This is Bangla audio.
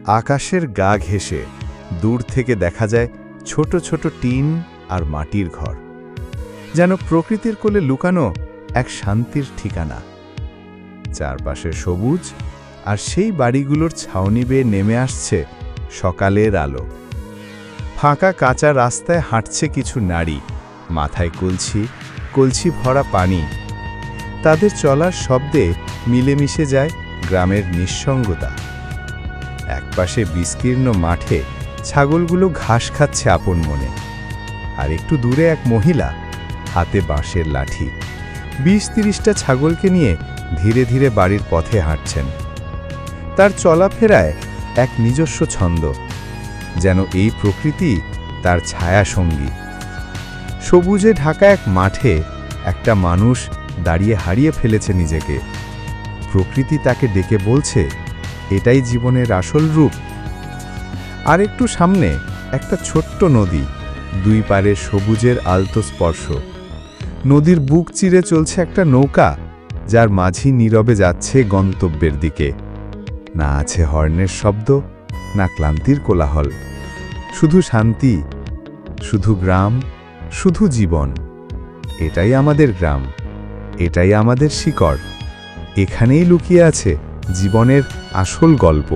আকাশের গা ঘেঁষে দূর থেকে দেখা যায় ছোট ছোট টিন আর মাটির ঘর, যেন প্রকৃতির কোলে লুকানো এক শান্তির ঠিকানা। চারপাশে সবুজ, আর সেই বাড়িগুলোর ছাউনি বেয়ে নেমে আসছে সকালের আলো। ফাঁকা কাঁচা রাস্তায় হাঁটছে কিছু নারী, মাথায় কলছি কলছি ভরা পানি। তাদের চলার শব্দে মিলেমিশে যায় গ্রামের নিঃসঙ্গতা। একপাশে বিস্তীর্ণ মাঠে ছাগলগুলো ঘাস খাচ্ছে আপন মনে, আর একটু দূরে এক মহিলা, হাতে বাঁশের লাঠি, ২০-৩০টা ছাগলকে নিয়ে ধীরে ধীরে বাড়ির পথে হাঁটছেন। তার চলাফেরায় এক নিজস্ব ছন্দ, যেন এই প্রকৃতি তার ছায়া সঙ্গী। সবুজে ঢাকা এক মাঠে একটা মানুষ দাঁড়িয়ে হারিয়ে ফেলেছে নিজেকে। প্রকৃতি তাকে ডেকে বলছে, এটাই জীবনের আসল রূপ। আর একটু সামনে একটা ছোট্ট নদী, দুই পারে সবুজের আলতো স্পর্শ। নদীর বুক চিরে চলছে একটা নৌকা, যার মাঝি নীরবে যাচ্ছে গন্তব্যের দিকে। না আছে হর্নের শব্দ, না ক্লান্তির কোলাহল, শুধু শান্তি, শুধু গ্রাম, শুধু জীবন। এটাই আমাদের গ্রাম, এটাই আমাদের শিকড়। এখানেই লুকিয়ে আছে জীবনের আসল গল্প।